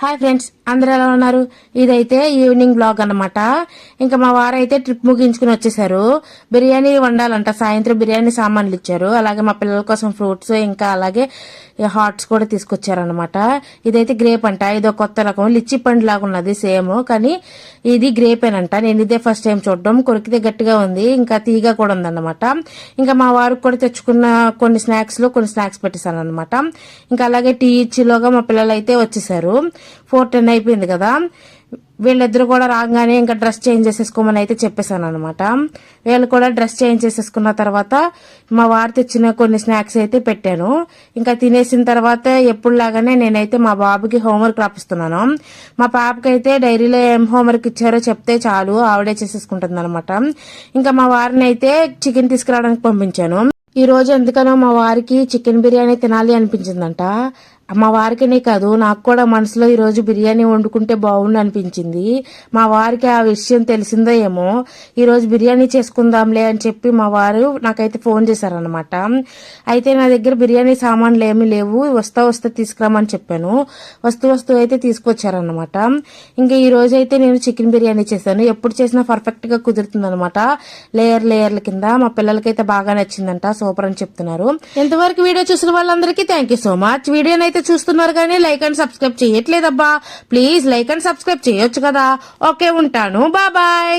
Hi friends, అందరూ ఎలా ఉన్నారు? ఇదైతే ఈవినింగ్ బ్లాగ్ అన్నమాట. ఇంకా మా వారైతే ట్రిప్ ముగించుకుని వచ్చేసారు. బిర్యానీ వండాలంట, సాయంత్రం బిర్యానీ సామాన్లు ఇచ్చారు. అలాగే మా పిల్లల కోసం ఫ్రూట్స్, ఇంకా అలాగే హాట్స్ కూడా తీసుకొచ్చారనమాట. ఇదైతే గ్రేప్ అంట, ఇదో కొత్త రకం లిచ్చి పండు లాగా ఉన్నది సేమ్, కానీ ఇది గ్రేపేనంట. నేను ఇదే ఫస్ట్ టైం చూడడం. కొరికితే గట్టిగా ఉంది, ఇంకా తీగా కూడా ఉందన్నమాట. ఇంకా మా వారికి కూడా తెచ్చుకున్న కొన్ని స్నాక్స్ లో కొన్ని స్నాక్స్ పెట్టేశాను అనమాట. ఇంకా అలాగే టీ ఇచ్చిలోగా మా పిల్లలు అయితే వచ్చేసారు. 4:10 అయిపోయింది కదా. వీళ్ళిద్దరు కూడా రాగానే ఇంకా డ్రెస్ చేంజ్ చేసేసుకోమని అయితే చెప్పేశాను అనమాట. వీళ్ళు కూడా డ్రెస్ చేంజ్ చేసేసుకున్న తర్వాత మా వారు తెచ్చిన కొన్ని స్నాక్స్ అయితే పెట్టాను. ఇంకా తినేసిన తర్వాత ఎప్పుడులాగానే నేనైతే మా బాబుకి హోంవర్క్ రాపిస్తున్నాను. మా పాపకైతే డైరీలో ఏం హోంవర్క్ ఇచ్చారో చెప్తే చాలు, ఆవిడే చేసేసుకుంటుంది అనమాట. ఇంకా మా వారిని అయితే చికెన్ తీసుకురావడానికి పంపించాను. ఈ రోజు ఎందుకనో మా వారికి చికెన్ బిర్యానీ తినాలి అనిపించిందంట. మా వారికినే కాదు, నాకు కూడా మనసులో ఈ రోజు బిర్యానీ వండుకుంటే బాగుండు అనిపించింది. మా వారికి ఆ విషయం తెలిసిందో ఏమో. ఈ రోజు బిర్యానీ చేసుకుందాంలే అని చెప్పి మా వారు నాకైతే ఫోన్ చేశారనమాట. అయితే నా దగ్గర బిర్యానీ సామాన్లు ఏమీ లేవు, వస్తా తీసుకురామని చెప్పాను. వస్తూ అయితే తీసుకొచ్చారనమాట. ఇంకా ఈ రోజు అయితే నేను చికెన్ బిర్యానీ చేశాను. ఎప్పుడు చేసినా పర్ఫెక్ట్ గా కుదురుతుంది అనమాట, లేయర్ల కింద. మా పిల్లలకైతే బాగా నచ్చిందంట, సూపర్ అని చెప్తున్నారు. ఇంతవరకు వీడియో చూసిన వాళ్ళందరికీ థ్యాంక్ యూ సో మచ్. వీడియోనైతే చూస్తున్నారు కానీ లైక్ అండ్ సబ్స్క్రైబ్ చేయట్లేదబ్బా. ప్లీజ్ లైక్ అండ్ సబ్స్క్రైబ్ చేయొచ్చు కదా. ఓకే, ఉంటాను. బాయ్.